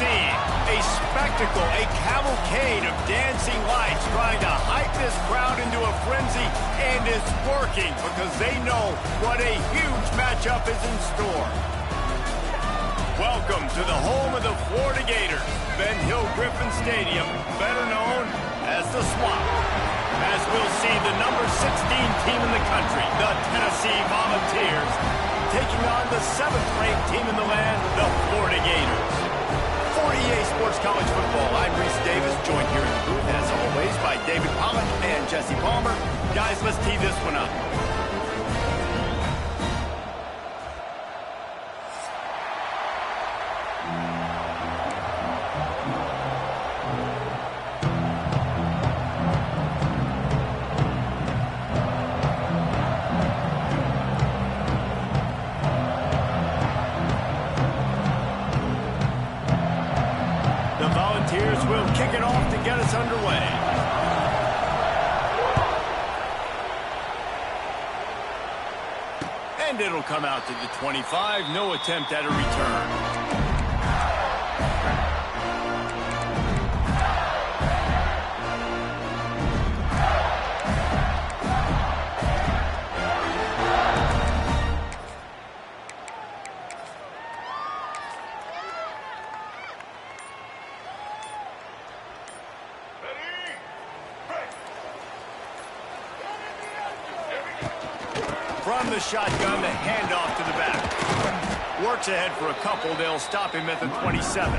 seeing? A spectacle, a cavalcade of dancing lights trying to hype this crowd into a frenzy, and it's working because they know what a huge matchup is in store. Welcome to the home of the Florida Gators, Ben Hill Griffin Stadium, better known as the Swamp. As we'll see the number 16 team in the country, the Tennessee Volunteers, taking on the 7th-ranked team in the land, the Florida Gators. For EA Sports College Football, I'm Reese Davis, joined here in the booth, as always, by David Pollock and Jesse Palmer. Guys, let's tee this one up. Will kick it off to get us underway. And it'll come out to the 25. No attempt at a return. From the shotgun, the handoff to the back. Works ahead for a couple. They'll stop him at the 27.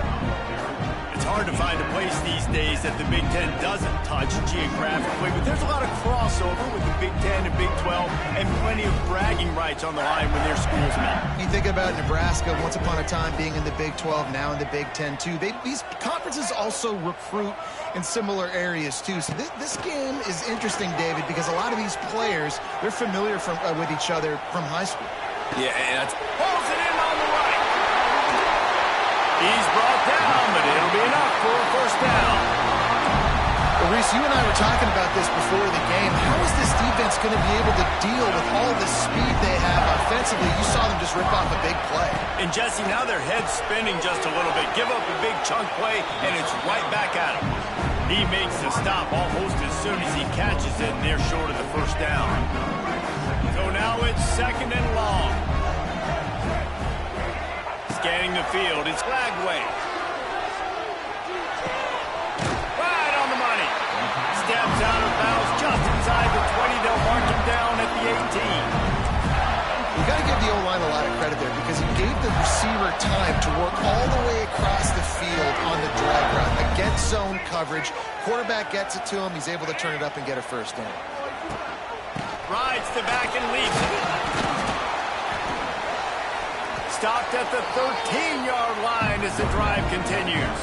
It's hard to find a place these days that the Big Ten doesn't touch geographically, but there's a lot of crossover with the Big Ten and Big 12, and plenty of bragging rights on the line when their schools meet. You think about Nebraska, once upon a time being in the Big 12, now in the Big 10 too. These conferences also recruit in similar areas too. So this game is interesting, David, because a lot of these players, they're familiar with each other from high school. Yeah, and that's pulls it in on the right. He's brought down, but it'll be enough for a first down. Well, Reese, you and I were talking about this before the game. How is this defense going to be able to deal with all the speed they have offensively? You saw them just rip off a big play. And Jesse, now their head's spinning just a little bit. Give up a big chunk play, and it's right back at him. He makes the stop almost as soon as he catches it, and they're short of the first down. So now it's 2nd and long. Scanning the field, it's Flagway. Right on the money. Steps out of bounds just inside the 20. They'll mark him down at the 18. You got to give the O-line a lot of credit there because he gave the receiver time to work all the way across the field on the drag route against zone coverage. Quarterback gets it to him. He's able to turn it up and get a first down. Rides the back and leaves it. Stopped at the 13-yard line as the drive continues.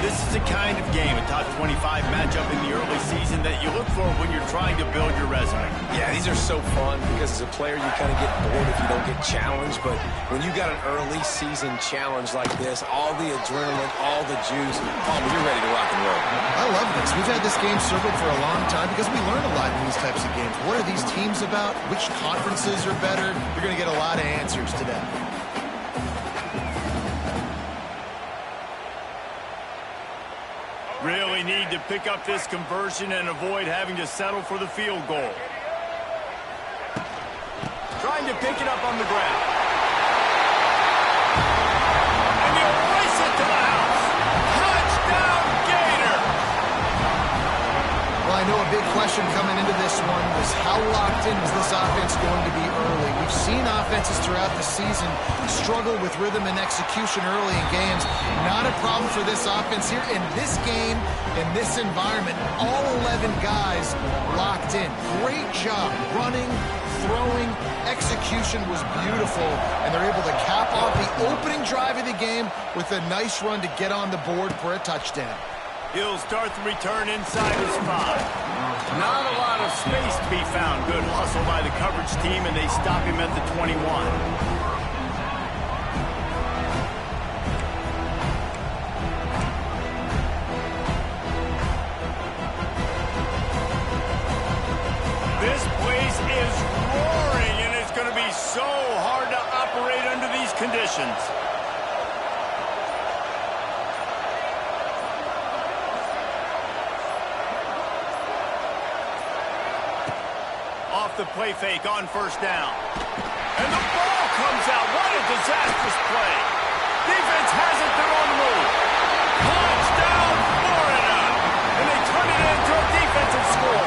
This is the kind of game, a top 25 matchup in the early season that you look for when you're trying to build your resume. Yeah, these are so fun because as a player you kind of get bored if you don't get challenged, but when you got an early season challenge like this, all the adrenaline, all the juice, Palmer, you're ready to rock and roll. I love this. We've had this game circled for a long time because we learn a lot in these types of games. What are these teams about? Which conferences are better? You're going to get a lot of answers today. Really need to pick up this conversion and avoid having to settle for the field goal. Trying to pick it up on the ground. And he'll race it to the house. Touchdown, Gator! Well, I know a big question coming into this one was how locked in is this offense going to be early? We've seen offenses throughout the season struggle with rhythm and execution early in games. Not a problem for this offense here. In this game, in this environment, all 11 guys locked in. Great job running, throwing, execution was beautiful, and they're able to cap off the opening drive of the game with a nice run to get on the board for a touchdown. He'll start the return inside his 5. Not a lot of space to be found. Good hustle by the coverage team, and they stop him at the 21. This place is roaring, and it's going to be so hard to operate under these conditions. the play fake on first down. And the ball comes out. What a disastrous play. Defense has it. They're on the move. Touchdown, Florida. And they turn it into a defensive score.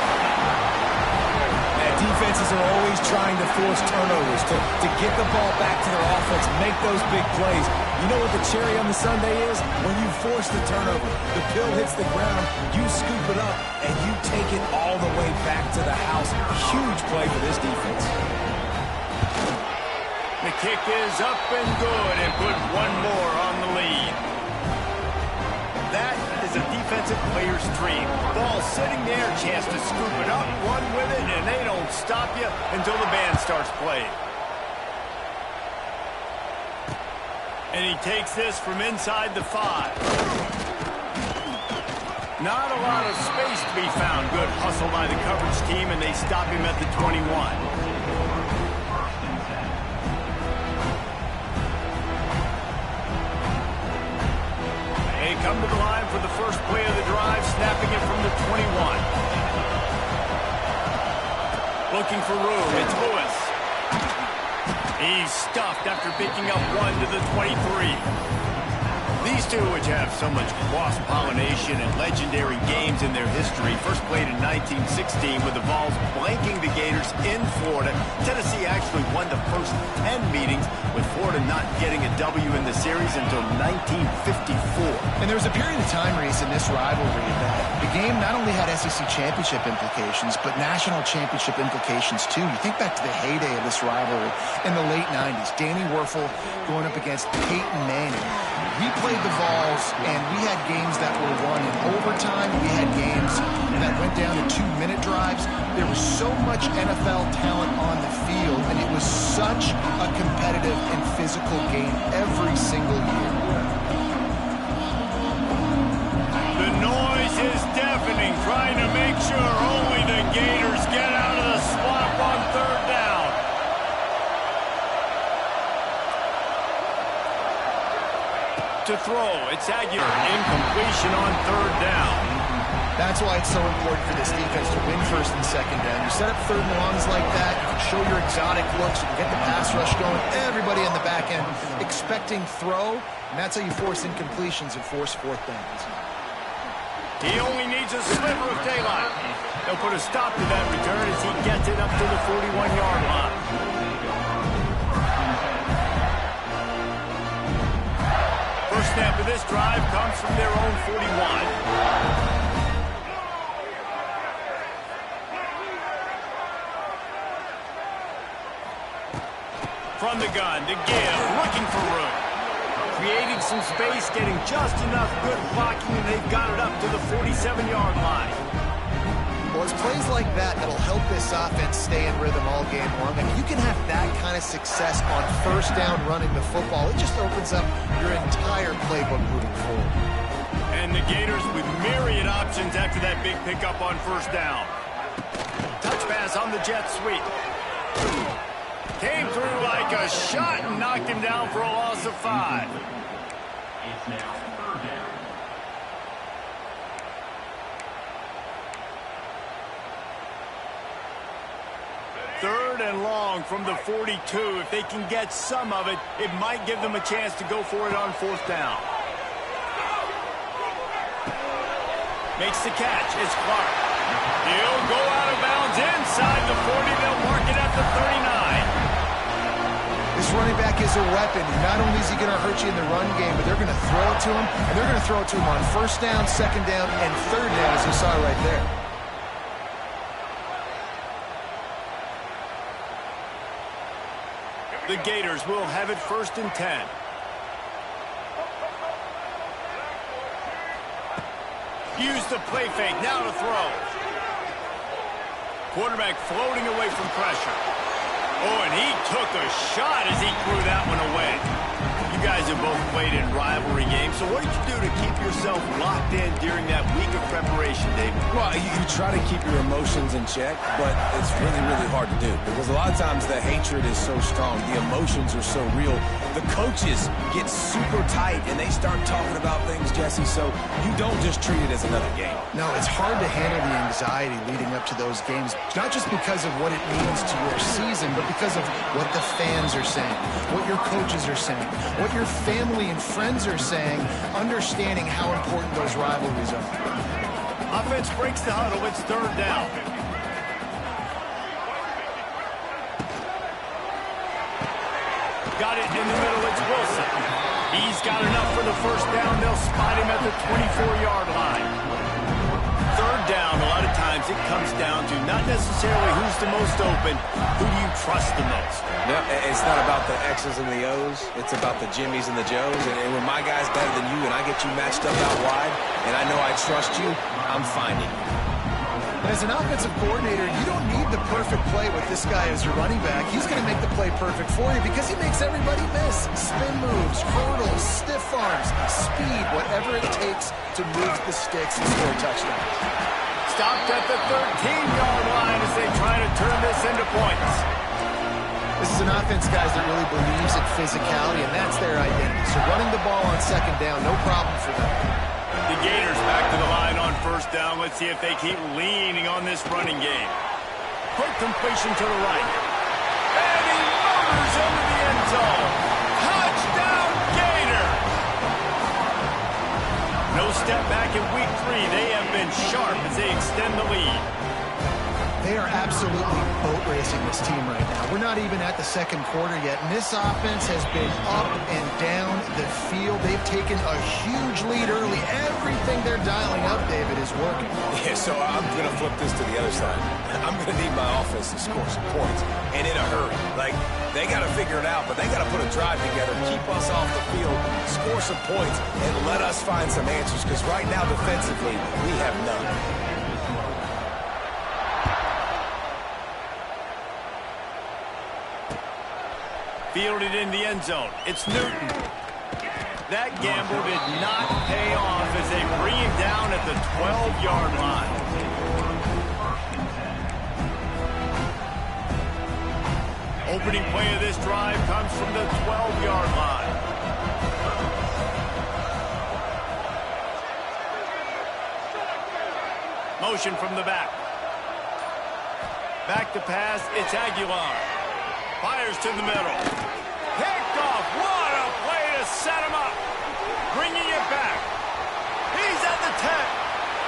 Defenses are always trying to force turnovers to get the ball back to their offense, make those big plays. You know what the cherry on the sundae is? When you force the turnover, the pill hits the ground, you scoop it up, and you take it all the way back to the house. Huge play for this defense. The kick is up and good and put one more on the lead. That is a defensive player's dream. Ball sitting there, chance to scoop it up, run with it, and they don't stop you until the band starts playing. And he takes this from inside the 5. Not a lot of space to be found. Good hustle by the coverage team, and they stop him at the 21. They come to the line for the first play of the drive, snapping it from the 21. Looking for room, it's Lewis. He's stuffed after picking up one to the 23. These two, which have so much cross-pollination and legendary games in their history, first played in 1916 with the Vols blanking the Gators in Florida. Tennessee actually won the first 10 meetings, with Florida not getting a W in the series until 1954. And there was a period of time, Reese, in this rivalry that the game not only had SEC championship implications, but national championship implications, too. You think back to the heyday of this rivalry in the late 90s. Danny Werfel going up against Peyton Manning. We played the Vols, and we had games that were won in overtime. We had games that went down to 2-minute drives. There was so much NFL talent on the field, and it was such a competitive and physical game every single year. The noise is deafening, trying to make sure only the Gators get out of the swamp on third down. To throw, it's Aguilar. Incompletion on third down. That's why it's so important for this defense to win first and second down. You set up third and longs like that, you can show your exotic looks, you can get the pass rush going, everybody in the back end expecting throw, and that's how you force incompletions and force fourth downs. He only needs a sliver of daylight. They'll put a stop to that return as he gets it up to the 41-yard line. First snap of this drive comes from their own 41. From the gun to give, looking for room. Creating some space, getting just enough good blocking, and they've got it up to the 47-yard line. Well, it's plays like that that'll help this offense stay in rhythm all game long. And you can have that kind of success on first down running the football. It just opens up your entire playbook moving forward. And the Gators with myriad options after that big pickup on first down. Touch pass on the jet sweep. Came through like a shot and knocked him down for a loss of 5. It's now third down. Third and long from the 42. If they can get some of it, it might give them a chance to go for it on fourth down. Makes the catch. It's Clark. He'll go out of bounds inside the 40. They'll mark it at the 39. This running back is a weapon. Not only is he going to hurt you in the run game, but they're going to throw it to him, and they're going to throw it to him on first down, second down, and third down, as you saw right there. The Gators will have it first and 10. Use the play fake, now to throw. Quarterback floating away from pressure. Oh, and he took a shot as he threw that one away. You guys have both played in rivalry games, so what did you do to keep yourself locked in during that week of preparation, David? Well, you try to keep your emotions in check, but it's really, really hard to do because a lot of times the hatred is so strong, the emotions are so real. The coaches get super tight and they start talking about things, Jesse, so you don't just treat it as another game. No, it's hard to handle the anxiety leading up to those games, not just because of what it means to your season, but because of what the fans are saying, what your coaches are saying, what your family and friends are saying, understanding how important those rivalries are. Offense breaks the huddle. It's third down. Got it in the middle. It's Wilson. He's got enough for the first down. They'll spot him at the 24-yard line. Third down, a lot of times it comes down to not necessarily who's the most open, who do you trust the most? No, it's not about the X's and the O's. It's about the Jimmys and the Joes. And when my guy's better than you and I get you matched up out wide and I know I trust you, I'm finding you. And as an offensive coordinator, you don't need the perfect play with this guy as your running back. He's going to make the play perfect for you because he makes everybody miss. Spin moves, hurdles, stiff arms, speed, whatever it takes to move the sticks and score touchdowns. Stopped at the 13-yard line as they try to turn this into points. This is an offense, guys, that really believes in physicality, and that's their identity. So running the ball on second down, no problem for them. The Gators back to the line on first down. Let's see if they keep leaning on this running game. Quick completion to the right. And he motors into the end zone. Touchdown, Gator! No step back in week 3. They have been sharp as they extend the lead. They are absolutely boat racing this team right now. We're not even at the second quarter yet, and this offense has been up and down the field. They've taken a huge lead early. Everything they're dialing up, David, is working. Yeah, so I'm going to flip this to the other side. I'm going to need my offense to score some points, and in a hurry. Like, they got to figure it out, but they got to put a drive together, keep us off the field, score some points, and let us find some answers, because right now, defensively, we have none. Fielded in the end zone. It's Newton. That gamble did not pay off as they bring him down at the 12-yard line. Opening play of this drive comes from the 12-yard line. Motion from the back. Back to pass. It's Aguilar. Fires to the middle. Picked off. What a play to set him up. Bringing it back. He's at the 10.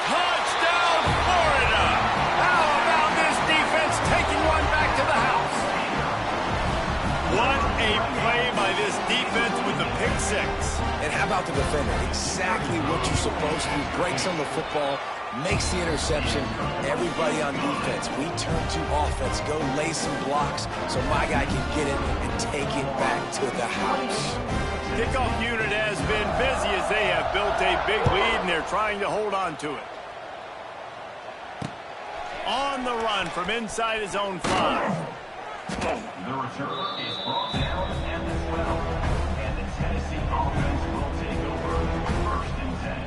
Touchdown, Florida. How about this defense taking one back to the house? What a play by this defense with the pick 6. And how about the defender? Exactly what you're supposed to do. Breaks on the football, makes the interception. Everybody on defense, we turn to offense. Go lay some blocks so my guy can get it and take it back to the house. Kickoff unit has been busy as they have built a big lead and they're trying to hold on to it. On the run from inside his own 5. The return is brought down at the 12. And the Tennessee offense will take over 1st and 10.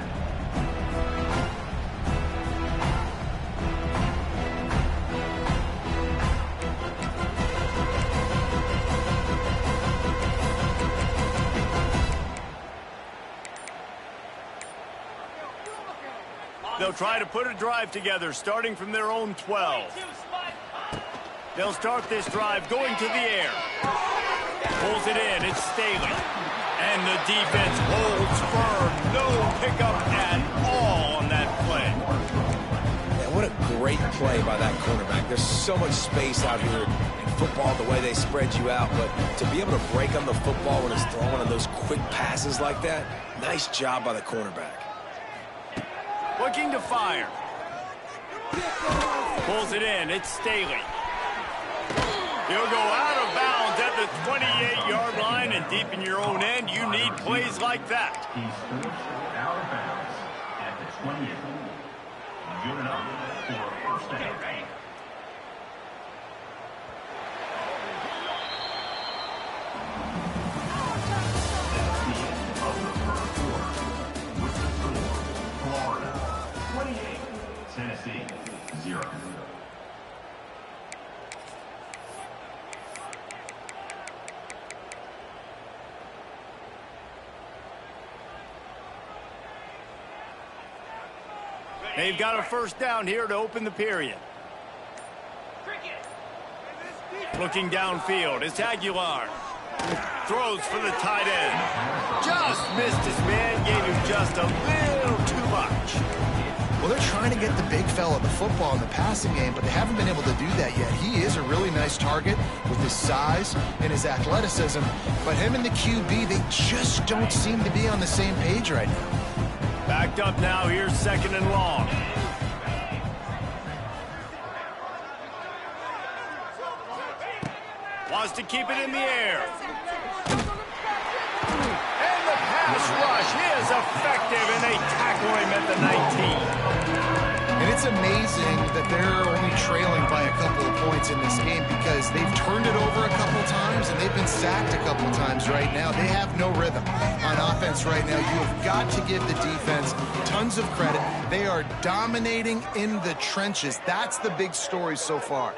They'll try to put a drive together, starting from their own 12. They'll start this drive going to the air. Pulls it in. It's Staley. And the defense holds firm. No pickup at all on that play. Man, what a great play by that cornerback. There's so much space out here in football, the way they spread you out. But to be able to break on the football when it's throwing on those quick passes like that, nice job by the cornerback. Looking to fire. Pulls it in. It's Staley. He'll go out of bounds at the 28-yard line, and deep in your own end, you need plays like that. He's forced out of bounds at the 20th. Good enough for a 1st down. That's the end of They've got a first down here to open the period. Looking downfield, it's Aguilar. Throws for the tight end. Just missed his man, gave him just a little too much. Well, they're trying to get the big fella the football in the passing game, but they haven't been able to do that yet. He is a really nice target with his size and his athleticism, but him and the QB, they just don't seem to be on the same page right now. Backed up now, here's 2nd and long. Wants to keep it in the air. And the pass rush is effective, and they tackle him at the 19. And it's amazing that they're only trailing by a couple of points in this game because they've turned it over a couple times and they've been sacked a couple times right now. They have no rhythm on offense right now. You have got to give the defense tons of credit. They are dominating in the trenches. That's the big story so far.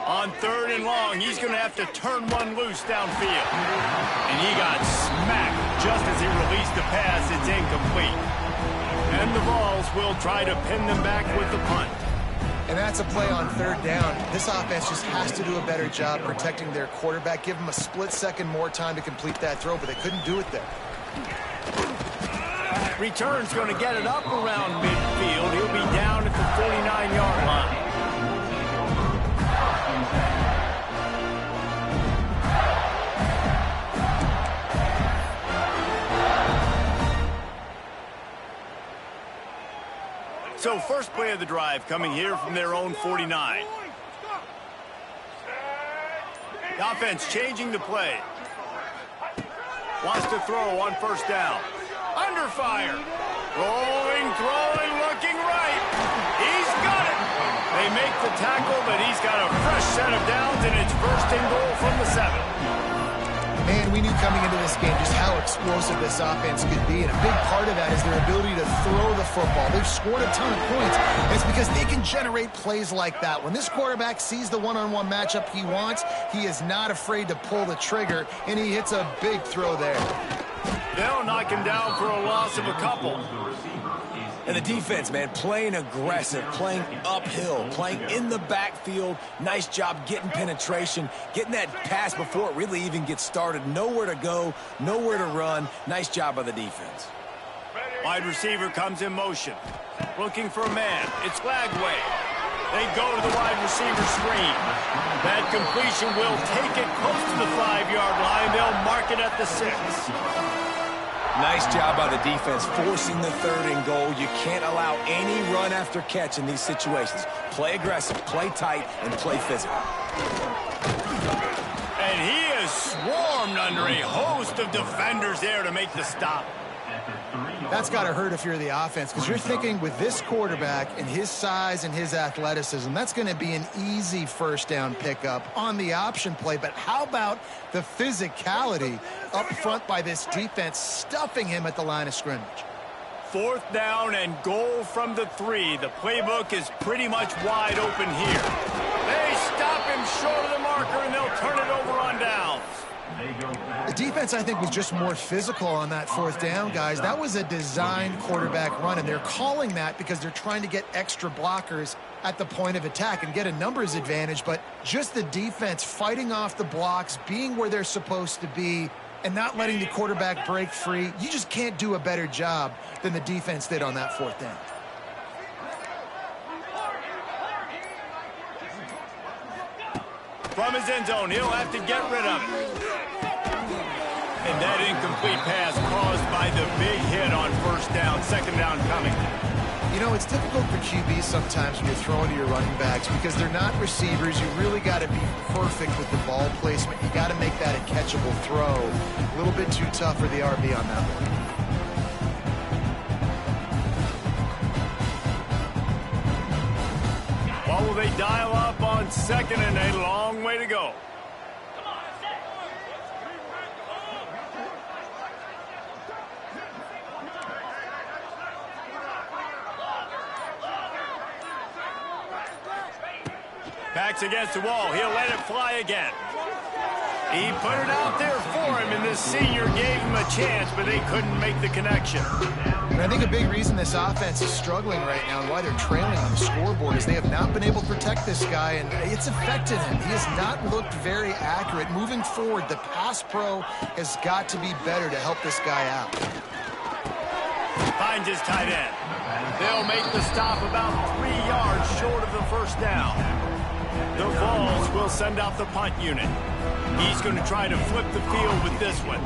On 3rd and long, he's going to have to turn one loose downfield. And he got smacked just as he released the pass. It's incomplete. And the Vols will try to pin them back with the punt. And that's a play on 3rd down. This offense just has to do a better job protecting their quarterback. Give them a split second more time to complete that throw, but they couldn't do it there. Return's going to get it up around midfield. He'll be down at the 49-yard line. So first play of the drive coming here from their own 49. The offense changing the play. Wants to throw on 1st down. Under fire. Rolling, throwing, looking right. He's got it. They make the tackle, but he's got a fresh set of downs, and it's 1st and goal from the 7. Man, we knew coming into this game just how explosive this offense could be, and a big part of that is their ability to throw the football. They've scored a ton of points, and it's because they can generate plays like that. When this quarterback sees the one-on-one matchup he wants, he is not afraid to pull the trigger, and he hits a big throw there. They'll knock him down for a loss of a couple. And the defense, man, playing aggressive, playing uphill, playing in the backfield. Nice job getting penetration, getting that pass before it really even gets started. Nowhere to go, nowhere to run. Nice job by the defense. Wide receiver comes in motion. Looking for a man. It's Lagway. They go to the wide receiver screen. That completion will take it close to the 5-yard line. They'll mark it at the 6. Nice job by the defense, forcing the 3rd and goal. You can't allow any run after catch in these situations. Play aggressive, play tight, and play physical. And he is swarmed under a host of defenders there to make the stop. That's got to hurt if you're the offense, because you're thinking with this quarterback and his size and his athleticism, that's going to be an easy 1st down pickup on the option play. But how about the physicality up front by this defense, stuffing him at the line of scrimmage? 4th down and goal from the 3. The playbook is pretty much wide open here. They stop him short of the marker, and they'll turn it over on downs. The defense, I think, was just more physical on that 4th down, guys. That was a designed quarterback run, and they're calling that because they're trying to get extra blockers at the point of attack and get a numbers advantage, but just the defense fighting off the blocks, being where they're supposed to be, and not letting the quarterback break free. You just can't do a better job than the defense did on that 4th down. From his end zone, he'll have to get rid of it. And that incomplete pass caused by the big hit on 1st down, 2nd down coming. You know, it's difficult for QBs sometimes when you're throwing to your running backs because they're not receivers. You really got to be perfect with the ball placement. You got to make that a catchable throw. A little bit too tough for the RB on that one. What will they dial up on 2nd and a long way to go? Backs against the wall. He'll let it fly again. He put it out there for him, and this senior gave him a chance, but they couldn't make the connection. And I think a big reason this offense is struggling right now and why they're trailing on the scoreboard is they have not been able to protect this guy, and it's affected him. He has not looked very accurate. Moving forward, the pass pro has got to be better to help this guy out. Finds his tight end. They'll make the stop about 3 yards short of the first down. The Vols will send out the punt unit. He's going to try to flip the field with this one.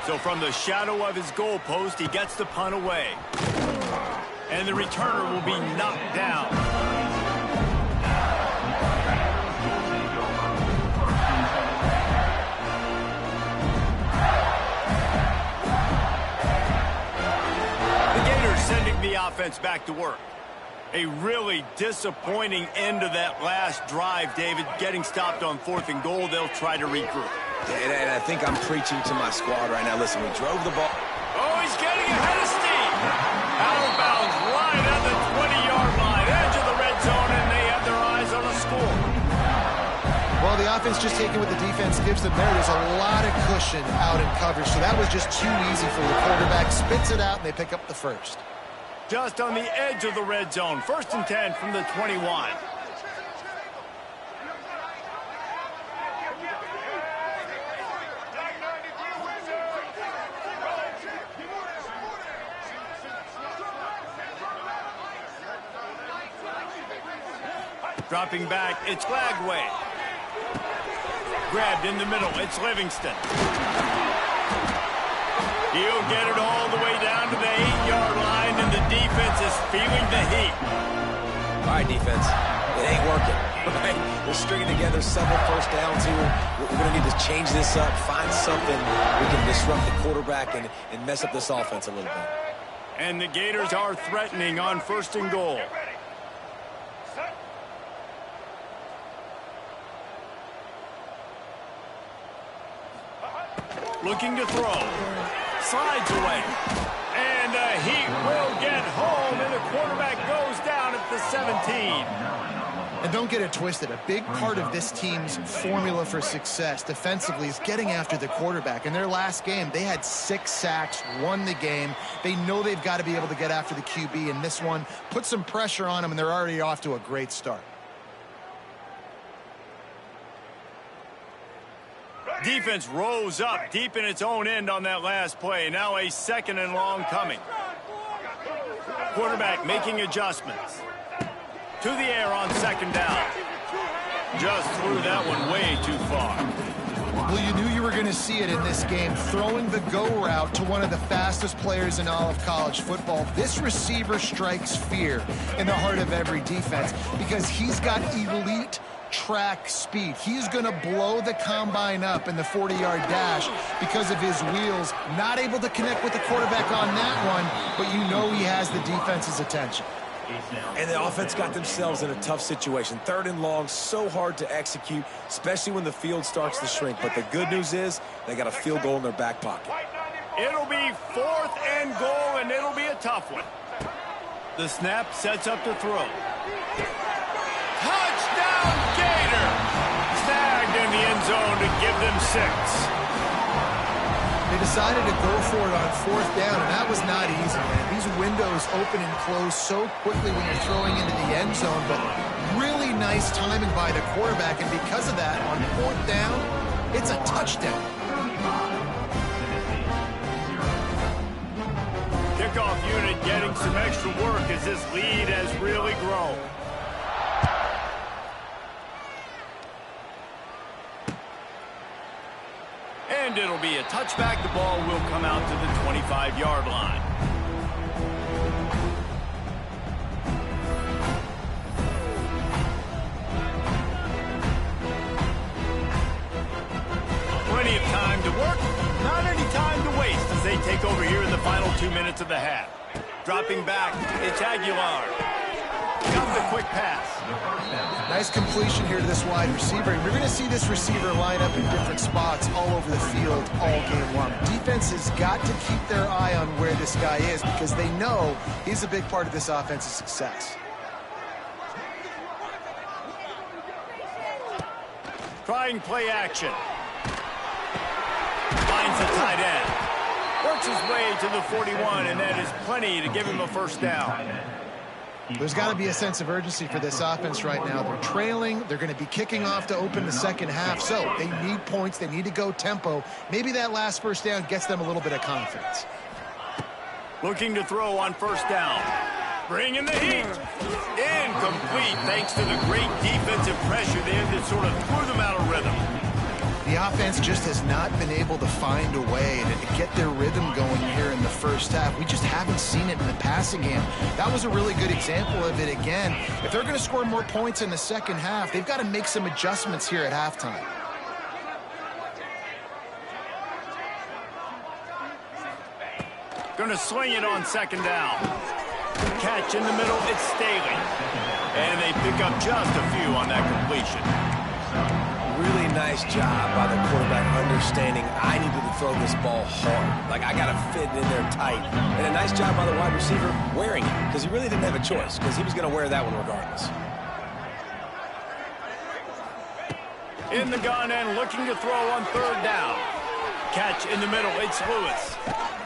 So from the shadow of his goalpost, he gets the punt away. And the returner will be knocked down. The Gators sending the offense back to work. A really disappointing end to that last drive, David. Getting stopped on 4th and goal, they'll try to regroup. And I think I'm preaching to my squad right now. Listen, we drove the ball. Oh, he's getting ahead of steam. Out of bounds, right at the 20-yard line, edge of the red zone, and they have their eyes on a score. Well, the offense just taking what the defense gives them there. There's a lot of cushion out in coverage, so that was just too easy for the quarterback. Spits it out, and they pick up the first. Just on the edge of the red zone. 1st and 10 from the 21. Dropping back, it's Glagway. Grabbed in the middle, it's Livingston. He'll get it all the way down to the 8-yard line, and the defense is feeling the heat. All right, defense. It ain't working. Right? We're stringing together several first downs here. We're going to need to change this up, find something we can disrupt the quarterback and mess up this offense a little bit. And the Gators are threatening on 1st and goal. Looking to throw. Slides away. And he will get home, and the quarterback goes down at the 17. And don't get it twisted. A big part of this team's formula for success defensively is getting after the quarterback. In their last game, they had 6 sacks, won the game. They know they've got to be able to get after the QB, and this one put some pressure on them, and they're already off to a great start. Defense rose up deep in its own end on that last play. Now a 2nd and long coming. Quarterback making adjustments. To the air on 2nd down. Just threw that one way too far. Well, you knew you were going to see it in this game. Throwing the go route to one of the fastest players in all of college football. This receiver strikes fear in the heart of every defense because he's got elite track speed. He's going to blow the combine up in the 40-yard dash because of his wheels. Not able to connect with the quarterback on that one, but you know he has the defense's attention. And the offense got themselves in a tough situation. 3rd and long, so hard to execute, especially when the field starts to shrink. But the good news is they got a field goal in their back pocket. It'll be 4th and goal, and it'll be a tough one. The snap sets up to throw. Touchdown, Gator! Snagged in the end zone to give them 6. They decided to go for it on 4th down, and that was not easy, man. These windows open and close so quickly when you're throwing into the end zone, but really nice timing by the quarterback, and because of that, on 4th down, it's a touchdown. Kickoff unit getting some extra work as this lead has really grown. And it'll be a touchback. The ball will come out to the 25-yard line. Plenty of time to work, not any time to waste as they take over here in the final 2 minutes of the half. Dropping back, it's Aguilar. Got the quick pass. Nice completion here to this wide receiver. And you're going to see this receiver line up in different spots all over the field all game long. Defense has got to keep their eye on where this guy is because they know he's a big part of this offense's success. Trying play action. Finds the tight end. Works his way to the 41, and that is plenty to give him a first down. There's got to be a sense of urgency for this offense right now. They're trailing. They're going to be kicking off to open the second half. So they need points. They need to go tempo. Maybe that last first down gets them a little bit of confidence. Looking to throw on first down. Bringing the heat. Incomplete thanks to the great defensive pressure there that sort of threw them out of rhythm. The offense just has not been able to find a way to get their rhythm going here in the first half. We just haven't seen it in the passing game. That was a really good example of it again. If they're going to score more points in the second half, they've got to make some adjustments here at halftime. Going to sling it on second down. Catch in the middle, it's Staley. And they pick up just a few on that completion. Really nice job by the quarterback understanding I needed to throw this ball hard. Like, I got to fit it in there tight. And a nice job by the wide receiver wearing it, because he really didn't have a choice, because he was going to wear that one regardless. In the gun and looking to throw on third down. Catch in the middle, it's Lewis.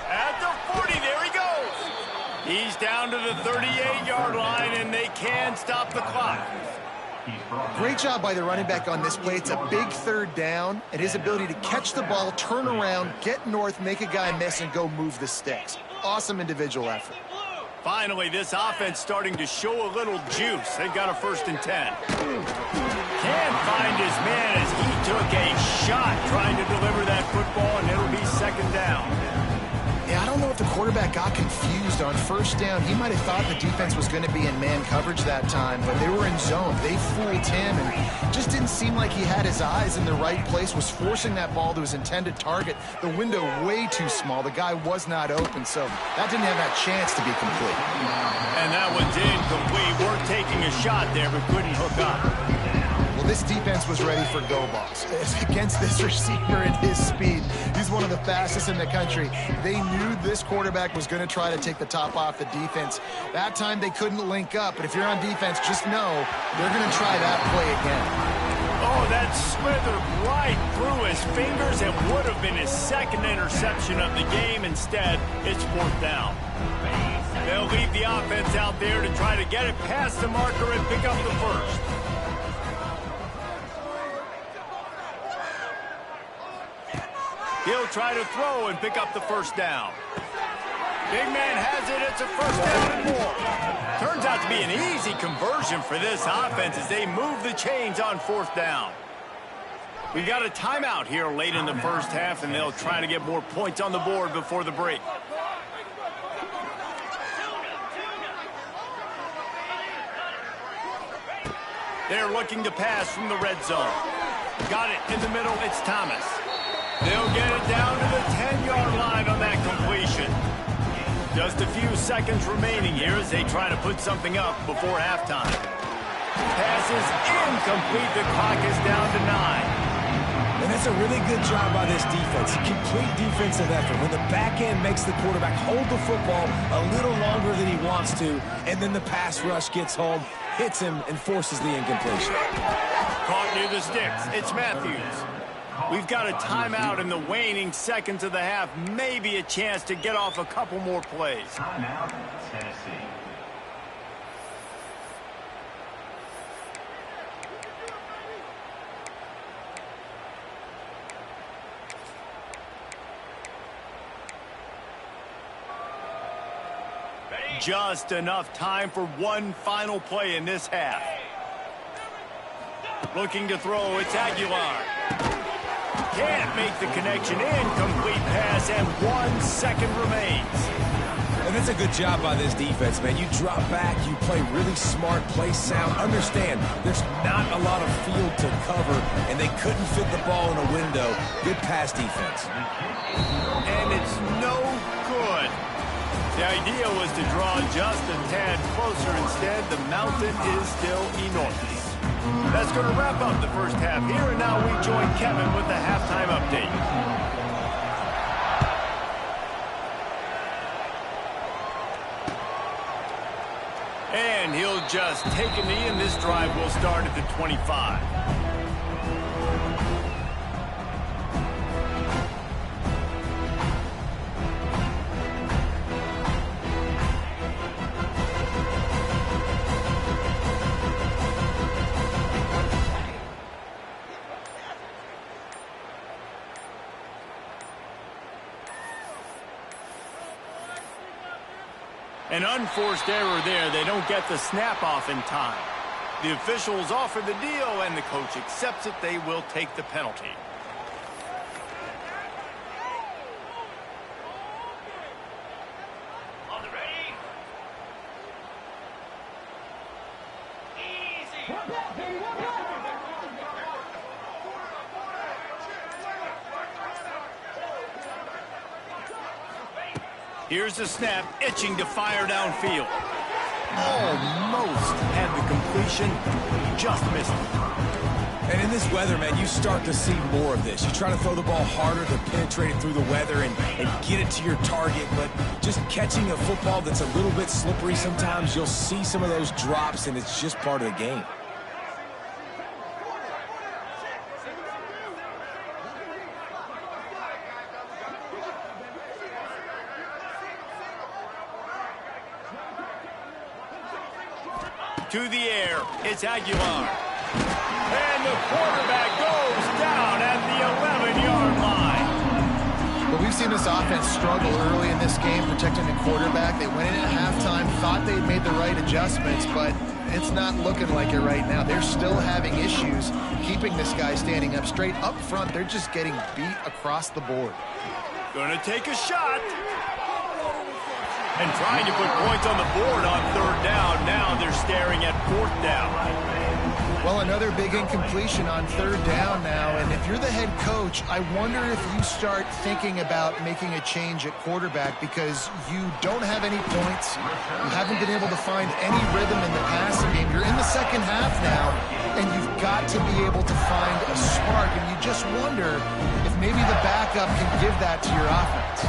At the 40, there he goes. He's down to the 38-yard line, and they can stop the clock. Great job by the running back on this play. It's a big third down, and his ability to catch the ball, turn around, get north, make a guy miss, and go move the sticks. Awesome individual effort. Finally, this offense starting to show a little juice. They've got a 1st and 10. Can't find his man as he took a shot trying to deliver that football, and it'll be 2nd down. Yeah, I don't know if the quarterback got confused on first down. He might have thought the defense was going to be in man coverage that time, but they were in zone. They fooled him, and just didn't seem like he had his eyes in the right place, was forcing that ball to his intended target. The window way too small. The guy was not open, so that didn't have that chance to be complete. And that one's incomplete. We're taking a shot there, but couldn't hook up. Well, this defense was ready for go balls. Against this receiver and his speed, he's one of the fastest in the country. They knew this quarterback was going to try to take the top off the defense. That time they couldn't link up, but if you're on defense, just know they're going to try that play again. Oh, that slithered right through his fingers and would have been his 2nd interception of the game. Instead, it's 4th down. They'll leave the offense out there to try to get it past the marker and pick up the 1st. He'll try to throw and pick up the 1st down. Big man has it. It's a 1st down and more. Turns out to be an easy conversion for this offense as they move the chains on 4th down. We've got a timeout here late in the first half, and they'll try to get more points on the board before the break. They're looking to pass from the red zone. Got it in the middle. It's Thomas. They'll get it down to the 10-yard line on that completion. Just a few seconds remaining here as they try to put something up before halftime. Pass is incomplete. The clock is down to 9. And that's a really good job by this defense. Complete defensive effort. When the back end makes the quarterback hold the football a little longer than he wants to, and then the pass rush gets home, hits him, and forces the incompletion. Caught near the sticks. It's Matthews. We've got a timeout in the waning seconds of the half. Maybe a chance to get off a couple more plays. Timeout, Tennessee. Just enough time for one final play in this half. Looking to throw, it's Aguilar. Can't make the connection. Incomplete pass, and 1 second remains. And that's a good job by this defense, man. You drop back, you play really smart, play sound. Understand, there's not a lot of field to cover, and they couldn't fit the ball in a window. Good pass defense. And it's no good. The idea was to draw just a tad closer. Instead, the mountain is still enormous. That's going to wrap up the first half here, and now we join Kevin with the halftime update. And he'll just take a knee, and this drive will start at the 25. An unforced error there. They don't get the snap off in time. The officials offer the deal, and the coach accepts it. They will take the penalty. On the ready. Easy. Here's the snap, itching to fire downfield. Almost had the completion, just missed it. And in this weather, man, you start to see more of this. You try to throw the ball harder to penetrate it through the weather and get it to your target, but just catching a football that's a little bit slippery sometimes, you'll see some of those drops, and it's just part of the game. To the air, it's Aguilar. And the quarterback goes down at the 11-yard line. But we've seen this offense struggle early in this game protecting the quarterback. They went in at halftime, thought they'd made the right adjustments, but it's not looking like it right now. They're still having issues keeping this guy standing up straight. Up front, they're just getting beat across the board. Gonna take a shot. And trying to put points on the board on third down. Now they're staring at fourth down. Well, another big incompletion on third down now. And if you're the head coach, I wonder if you start thinking about making a change at quarterback because you don't have any points. You haven't been able to find any rhythm in the passing game. You're in the second half now, and you've got to be able to find a spark. And you just wonder if maybe the backup can give that to your offense.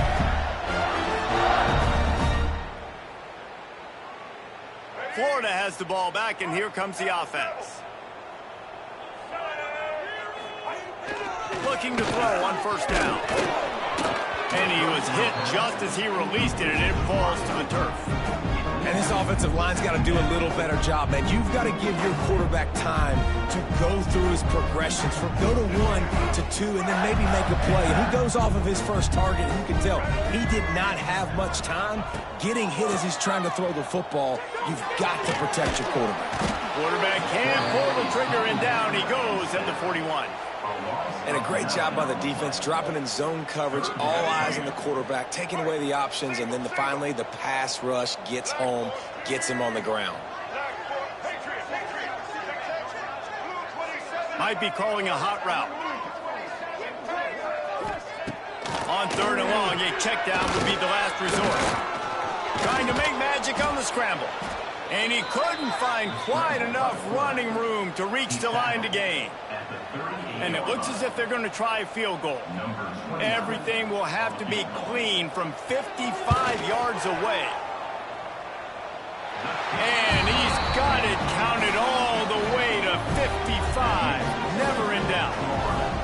Florida has the ball back, and here comes the offense. Looking to throw on first down. And he was hit just as he released it, and it falls to the turf. And this offensive line's got to do a little better job, man. You've got to give your quarterback time to go through his progressions, from go to 1 to 2, and then maybe make a play. And he goes off of his first target, and you can tell he did not have much time getting hit as he's trying to throw the football. You've got to protect your quarterback. Quarterback can't pull the trigger, and down he goes at the 41. And a great job by the defense, dropping in zone coverage, all eyes on the quarterback, taking away the options, and then finally the pass rush gets home, gets him on the ground. Might be calling a hot route. On third and long, a check down would be the last resort. Trying to make magic on the scramble. And he couldn't find quite enough running room to reach the line to gain. And it looks as if they're going to try a field goal. Everything will have to be clean from 55 yards away. And he's got it counted all the way to 55. Never in doubt.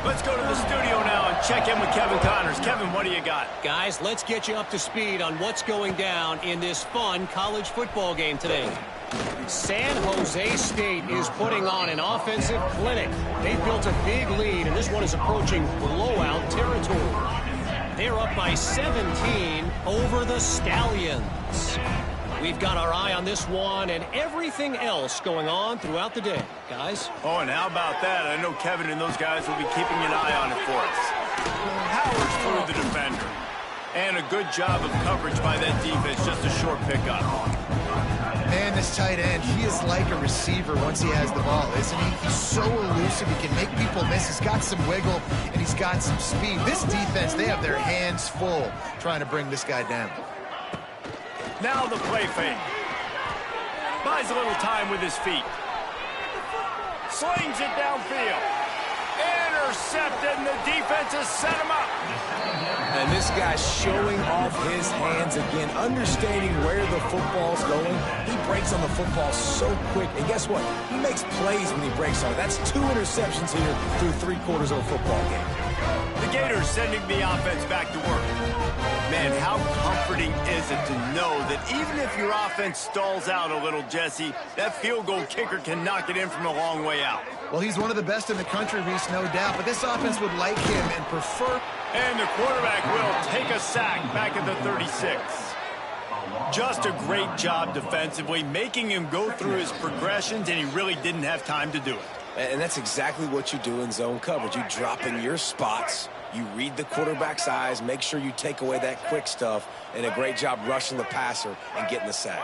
Let's go to the studio now and check in with Kevin Connors. Kevin, what do you got? Guys, let's get you up to speed on what's going down in this fun college football game today. San Jose State is putting on an offensive clinic. They built a big lead, and this one is approaching blowout territory. They're up by 17 over the Stallions. We've got our eye on this one and everything else going on throughout the day. Guys? Oh, and how about that? I know Kevin and those guys will be keeping an eye on it for us. Powers through the defender. And a good job of coverage by that defense. Just a short pickup. Man, this tight end, he is like a receiver once he has the ball, isn't he? He's so elusive. He can make people miss. He's got some wiggle, and he's got some speed. This defense, they have their hands full trying to bring this guy down. Now the play fake. Buys a little time with his feet. Slings it downfield. Intercepted, and the defense has set him up. And this guy's showing off his hands again, understanding where the football's going. He breaks on the football so quick. And guess what? He makes plays when he breaks on it. That's 2 interceptions here through 3 quarters of a football game. The Gators sending the offense back to work. Man, how comforting is it to know that even if your offense stalls out a little, Jesse, that field goal kicker can knock it in from a long way out. Well, he's one of the best in the country, Reese, no doubt. But this offense would like him and prefer. And the quarterback will take a sack back at the 36. Just a great job defensively, making him go through his progressions, and he really didn't have time to do it. And that's exactly what you do in zone coverage. You drop in your spots, you read the quarterback's eyes, make sure you take away that quick stuff, and a great job rushing the passer and getting the sack.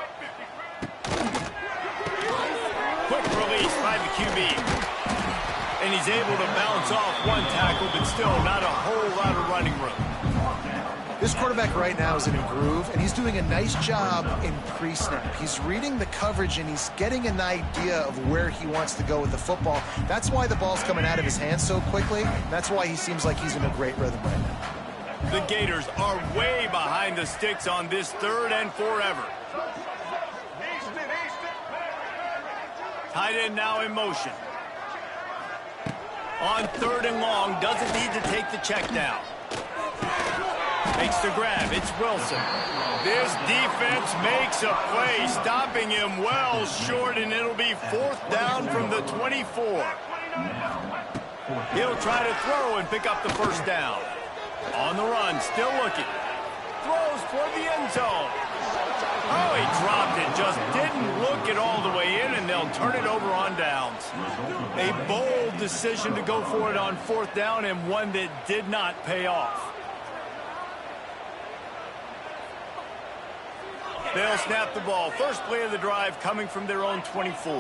Quick release by the QB. And he's able to bounce off one tackle, but still not a whole lot of running room. This quarterback right now is in a groove, and he's doing a nice job in pre-snap. He's reading the coverage, and he's getting an idea of where he wants to go with the football. That's why the ball's coming out of his hands so quickly. That's why he seems like he's in a great rhythm right now. The Gators are way behind the sticks on this 3rd and forever. Tight end now in motion. On 3rd and long, doesn't need to take the check down. Makes the grab. It's Wilson. This defense makes a play, stopping him well short, and it'll be 4th down from the 24. He'll try to throw and pick up the 1st down. On the run, still looking. Throws for the end zone. Oh, he dropped it. Just didn't look it all the way in, and they'll turn it over on downs. A bold decision to go for it on 4th down, and one that did not pay off. They'll snap the ball. First play of the drive coming from their own 24.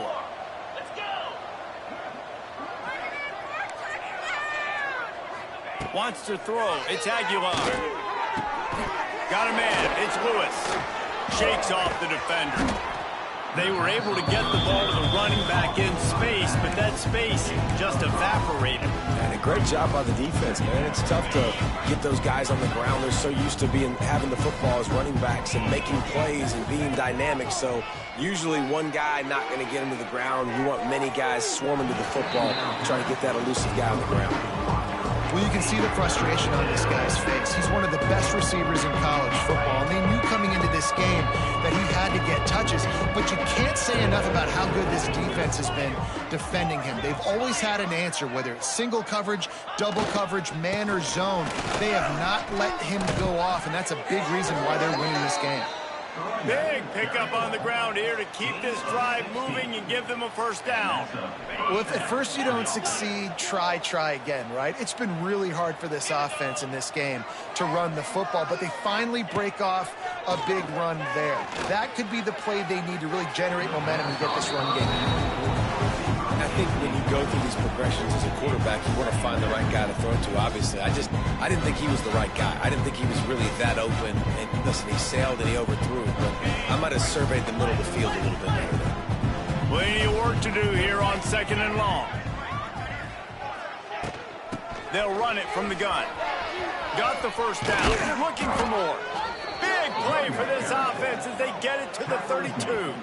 Wants to throw. It's Aguilar. Got a man. It's Lewis. Shakes off the defender. They were able to get the ball to the running back in space, but that space just evaporated. And a great job by the defense, man. It's tough to get those guys on the ground. They're so used to having the football as running backs and making plays and being dynamic. So usually one guy not going to get him to the ground. You want many guys swarming to the football, trying to get that elusive guy on the ground. Well, you can see the frustration on this guy's face. He's one of the best receivers in college football, and they knew coming into this game that he had to get touches, but you can't say enough about how good this defense has been defending him. They've always had an answer, whether it's single coverage, double coverage, man or zone. They have not let him go off, and that's a big reason why they're winning this game. Big pickup on the ground here to keep this drive moving and give them a 1st down. Well, if at first you don't succeed, try again, right? It's been really hard for this offense in this game to run the football, but they finally break off a big run there. That could be the play they need to really generate momentum and get this run game. I think when you go through these progressions as a quarterback, you want to find the right guy to throw to, obviously. I didn't think he was the right guy. I didn't think he was really that open. And listen, he sailed and he overthrew, but I might have surveyed the middle of the field a little bit better there. Plenty of work to do here on 2nd and long. They'll run it from the gun. Got the 1st down. Looking for more. Big play for this offense as they get it to the 32.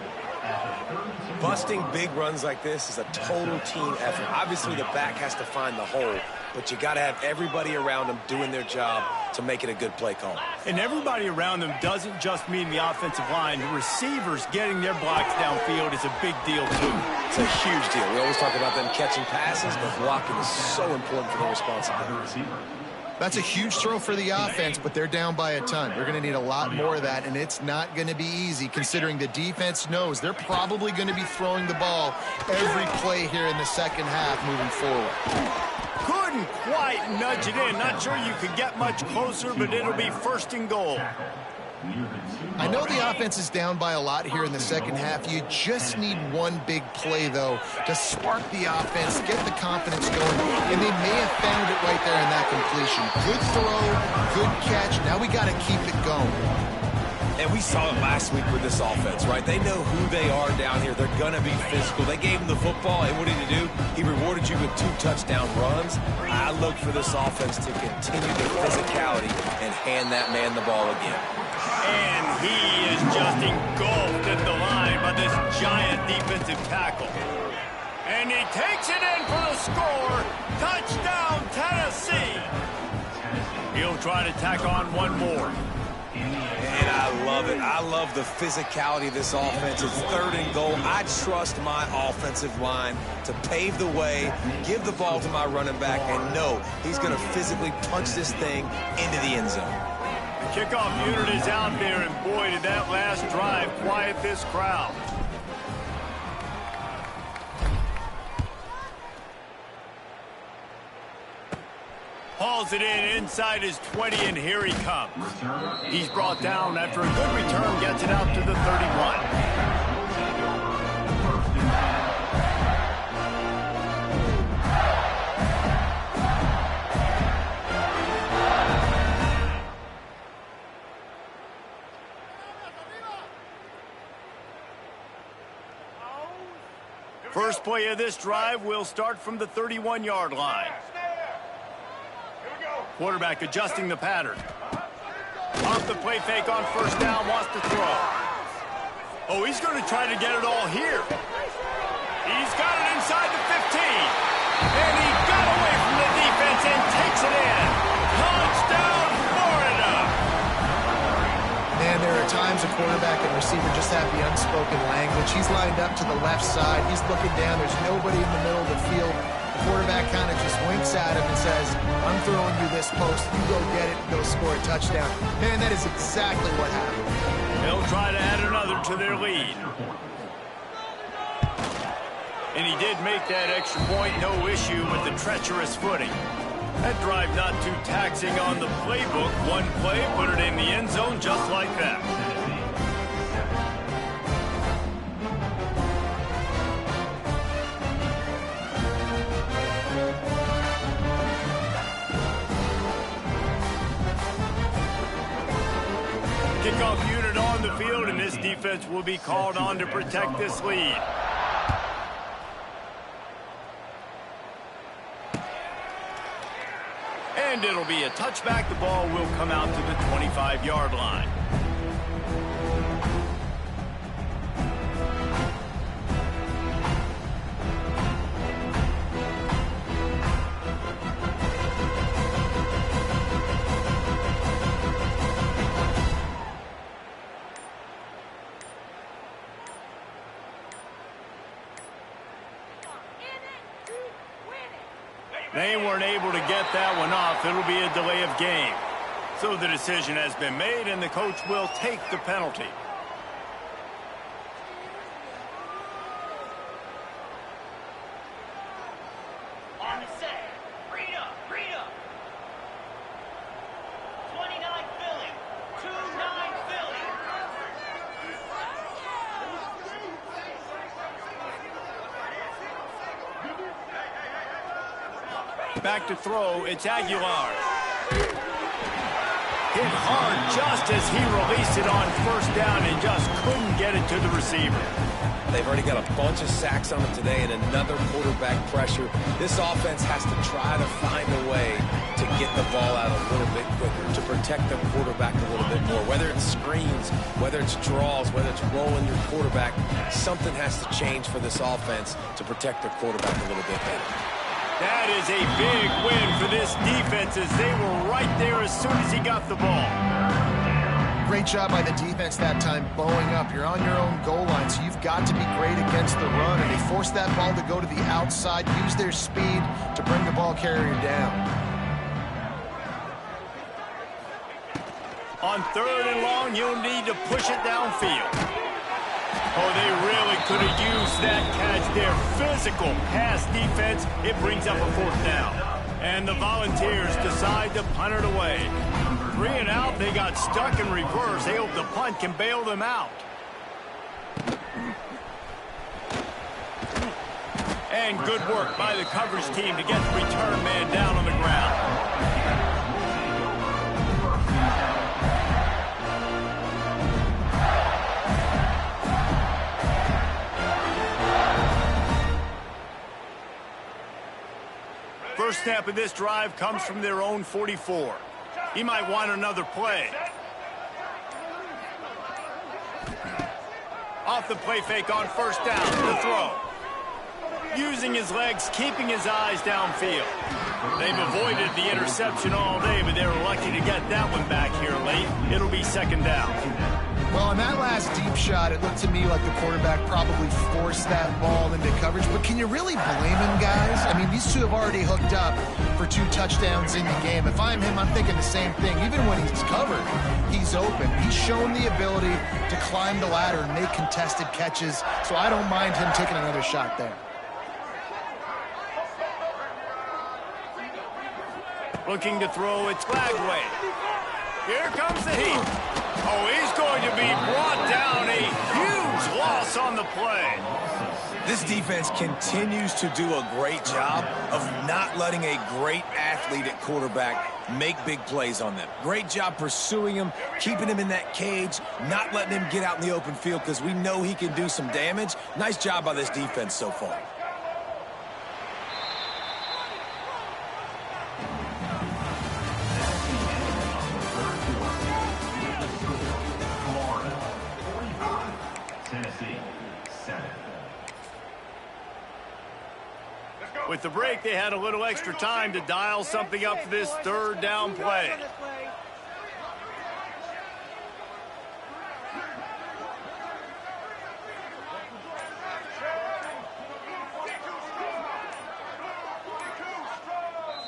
Busting big runs like this is a total team effort. Obviously, the back has to find the hole, but you got to have everybody around them doing their job to make it a good play call. And everybody around them doesn't just mean the offensive line. The receivers getting their blocks downfield is a big deal, too. It's a huge deal. We always talk about them catching passes, but blocking is so important for their responsibility. That's a huge throw for the offense, but they're down by a ton. They're going to need a lot more of that, and it's not going to be easy considering the defense knows they're probably going to be throwing the ball every play here in the 2nd half moving forward. Couldn't quite nudge it in. Not sure you could get much closer, but it'll be 1st and goal. I know the offense is down by a lot here in the 2nd half. You just need one big play, though, to spark the offense, get the confidence going, and they may have found it right there in that completion. Good throw, good catch. Now we got to keep it going. And we saw it last week with this offense, right? They know who they are down here. They're going to be physical. They gave him the football, and what did he do? He rewarded you with 2 touchdown runs. I look for this offense to continue the physicality and hand that man the ball again. And he is just engulfed at the line by this giant defensive tackle. And he takes it in for the score. Touchdown, Tennessee. He'll try to tack on one more. And I love it. I love the physicality of this offense. It's 3rd and goal. I trust my offensive line to pave the way, give the ball to my running back, and know he's going to physically punch this thing into the end zone. Kickoff unit is out there, and boy, did that last drive quiet this crowd. Hauls it in inside his 20, and here he comes. He's brought down after a good return, gets it out to the 31. First play of this drive will start from the 31-yard line. Quarterback adjusting the pattern. Off the play fake on first down, wants to throw. Oh, he's going to try to get it all here. He's got it inside the 15. And he got away from the defense and takes it in. Touchdown, Florida! Man, there are times a quarterback and receiver just have the unspoken language. He's lined up to the left side. He's looking down. There's nobody in the middle of the field. The quarterback kind of just winks at him and says, I'm throwing you this post. You go get it and go score a touchdown. Man, that is exactly what happened. They'll try to add another to their lead. And he did make that extra point, no issue with the treacherous footing. That drive not too taxing on the playbook. One play, put it in the end zone just like that. Kickoff unit on the field, and this defense will be called on to protect this lead. And it'll be a touchback. The ball will come out to the 25-yard line. They weren't able to get that one off. It'll be a delay of game. So the decision has been made, and the coach will take the penalty. On the set. Read up. 29 Philly. 2-9 Philly. Back to throw, it's Aguilar. Hit hard just as he released it on first down and just couldn't get it to the receiver. They've already got a bunch of sacks on them today and another quarterback pressure. This offense has to try to find a way to get the ball out a little bit quicker, to protect the quarterback a little bit more. Whether it's screens, whether it's draws, whether it's rolling your quarterback, something has to change for this offense to protect their quarterback a little bit better. That is a big win for this defense as they were right there as soon as he got the ball. Great job by the defense that time, bowing up. You're on your own goal line, so you've got to be great against the run. And they forced that ball to go to the outside, use their speed to bring the ball carrier down. On 3rd and long, you'll need to push it downfield. Oh, they really could have used that catch there. Physical pass defense. It brings up a 4th down. And the Volunteers decide to punt it away. 3 and out, they got stuck in reverse. They hope the punt can bail them out. And good work by the coverage team to get the return man down on the ground. First snap of this drive comes from their own 44. He might want another play. Off the play fake on first down, the throw. Using his legs, keeping his eyes downfield. They've avoided the interception all day, but they were lucky to get that one back here late. It'll be 2nd down. Well, on that last deep shot, it looked to me like the quarterback probably forced that ball into coverage. But can you really blame him, guys? I mean, these two have already hooked up for 2 touchdowns in the game. If I'm him, I'm thinking the same thing. Even when he's covered, he's open. He's shown the ability to climb the ladder and make contested catches, so I don't mind him taking another shot there. Looking to throw it Flagway. Here comes the heat. Oh, he's going to be brought down. A huge loss on the play. This defense continues to do a great job of not letting a great athlete at quarterback make big plays on them. Great job pursuing him, keeping him in that cage, not letting him get out in the open field because we know he can do some damage. Nice job by this defense so far. With the break, they had a little extra time to dial something up for this 3rd down play.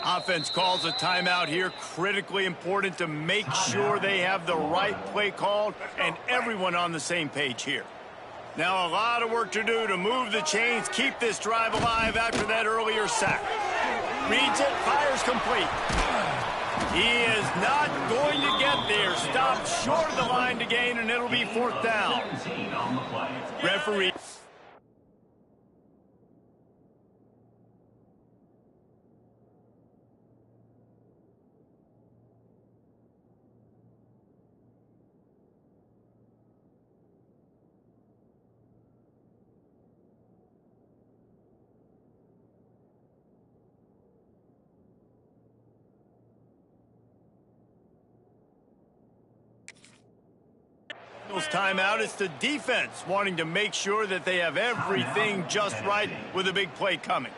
Offense calls a timeout here. Critically important to make sure they have the right play called and everyone on the same page here. Now a lot of work to do to move the chains, keep this drive alive after that earlier sack. Reads it, fires complete. He is not going to get there. Stopped short of the line to gain, and it'll be 4th down. Referee. Timeout. It's the defense wanting to make sure that they have everything just right with a big play coming.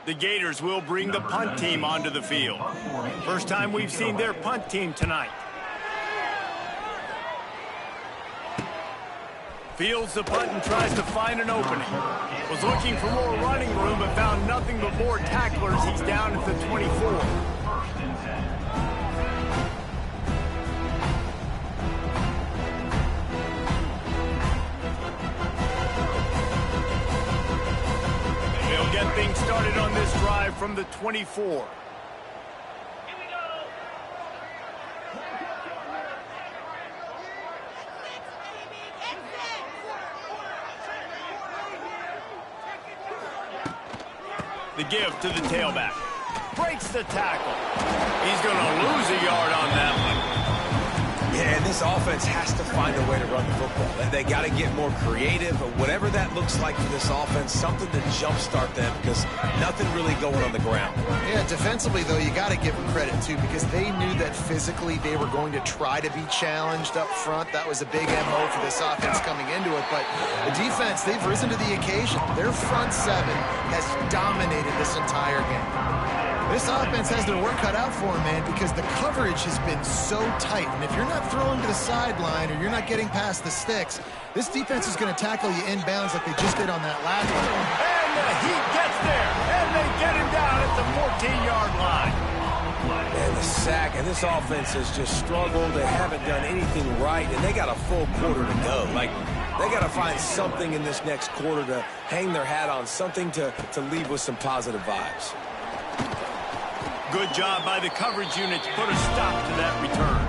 The Gators will bring the punt team onto the field. First time we've seen their punt team tonight. Fields the punt and tries to find an opening. Was looking for more running room, but found nothing but more tacklers. He's down at the 24. They'll get things started on this drive from the 24. The give to the tailback. Breaks the tackle. He's going to lose a yard on that one. Yeah, and this offense has to find a way to run the football. They got to get more creative, but whatever that looks like for this offense, something to jumpstart them because nothing really going on the ground. Yeah, defensively, though, you got to give them credit, too, because they knew that physically they were going to try to be challenged up front. That was a big MO for this offense coming into it, but the defense, they've risen to the occasion. Their front 7 has dominated this entire game. This offense has their work cut out for them, man, because the coverage has been so tight. And if you're not throwing to the sideline or you're not getting past the sticks, this defense is going to tackle you inbounds like they just did on that last one. And the Heat gets there, and they get him down at the 14-yard line. And the sack, and this offense has just struggled. They haven't done anything right, and they got a full quarter to go. Like, they got to find something in this next quarter to hang their hat on, something to leave with some positive vibes. Good job by the coverage unit to put a stop to that return.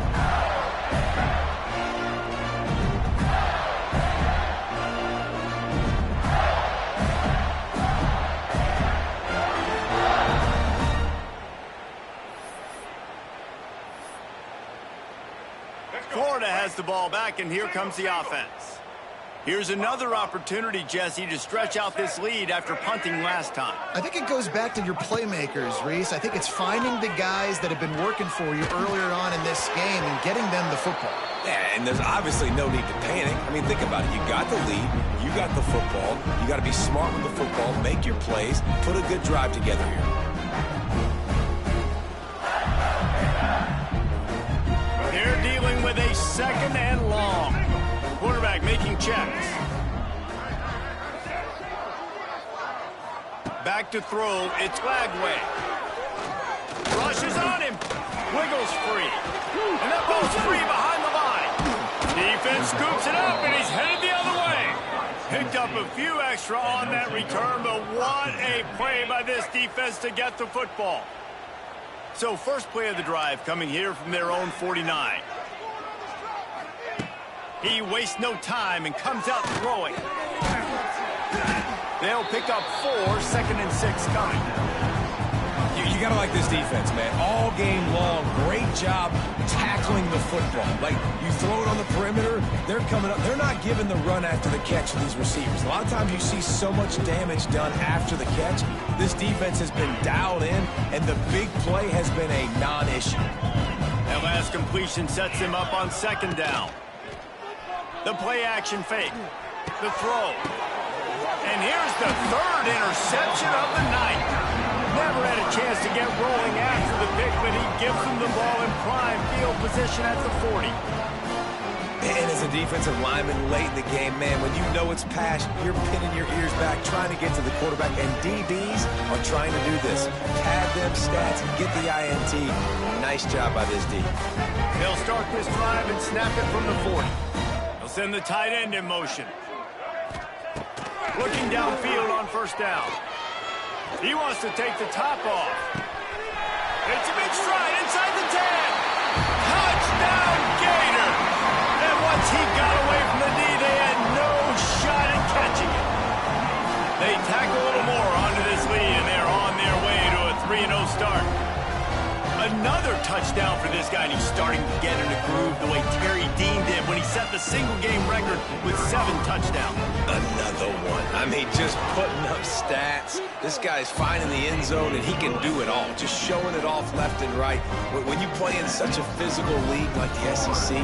Florida has the ball back, and here comes the offense. Here's another opportunity, Jesse, to stretch out this lead after punting last time. I think it goes back to your playmakers, Reese. I think it's finding the guys that have been working for you earlier on in this game and getting them the football. Yeah, and there's obviously no need to panic. I mean, think about it. You got the lead. You got the football. You got to be smart with the football, make your plays, put a good drive together here. They're dealing with a second and long. Quarterback making checks. Back to throw. It's Lagway. Rushes on him. Wiggles free. And that ball's free behind the line. Defense scoops it up, and he's headed the other way. Picked up a few extra on that return, but what a play by this defense to get the football. So first play of the drive coming here from their own 49. He wastes no time and comes out throwing. They'll pick up 4, second and 6 coming. You got to like this defense, man. All game long, great job tackling the football. Like, you throw it on the perimeter, they're coming up. They're not giving the run after the catch to these receivers. A lot of times you see so much damage done after the catch. This defense has been dialed in, and the big play has been a non-issue. That last completion sets him up on second down. The play action fake. The throw. And here's the third interception of the night. Never had a chance to get rolling after the pick, but he gives them the ball in prime field position at the 40. And as a defensive lineman late in the game, man, when you know it's pass, you're pinning your ears back, trying to get to the quarterback, and DBs are trying to do this. Pad them stats and get the INT. Nice job by this D. They'll start this drive and snap it from the 40. They'll send the tight end in motion. Looking downfield on first down. He wants to take the top off. It's a big stride inside the 10. Touchdown, Gator. And once he got away from the D, they had no shot at catching it. They tack a little more onto this lead, and they're on their way to a 3-0 start. Another touchdown for this guy, and he's starting to get in a groove the way Terry Dean did when he set the single-game record with 7 touchdowns. Another one. I mean, just putting up stats. This guy's finding the end zone, and he can do it all. Just showing it off left and right. When you play in such a physical league like the SEC,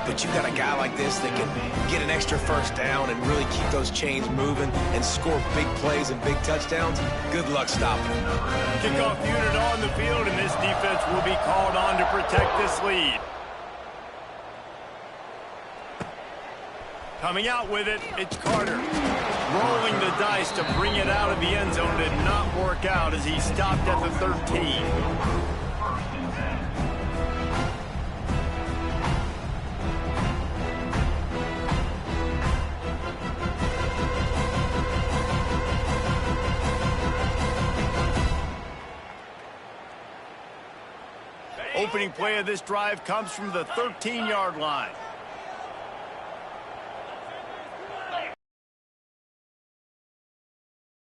but you got a guy like this that can get an extra first down and really keep those chains moving and score big plays and big touchdowns, good luck stopping him. Kickoff unit on the field, and this defense will be called on to protect this lead. Coming out with it, it's Carter. Rolling the dice to bring it out of the end zone did not work out as he stopped at the 13. Opening play of this drive comes from the 13-yard line.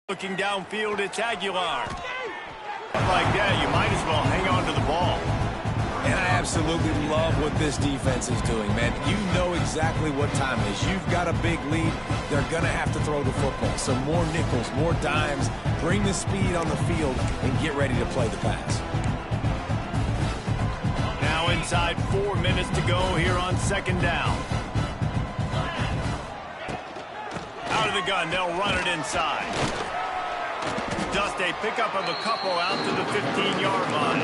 Looking downfield, it's Aguilar. Like that, you might as well hang on to the ball. And I absolutely love what this defense is doing, man. You know exactly what time it is. You've got a big lead. They're going to have to throw the football. So more nickels, more dimes. Bring the speed on the field and get ready to play the pass. Now inside 4 minutes to go here on second down. Out of the gun, they'll run it inside. Just a pickup of a couple out to the 15-yard line.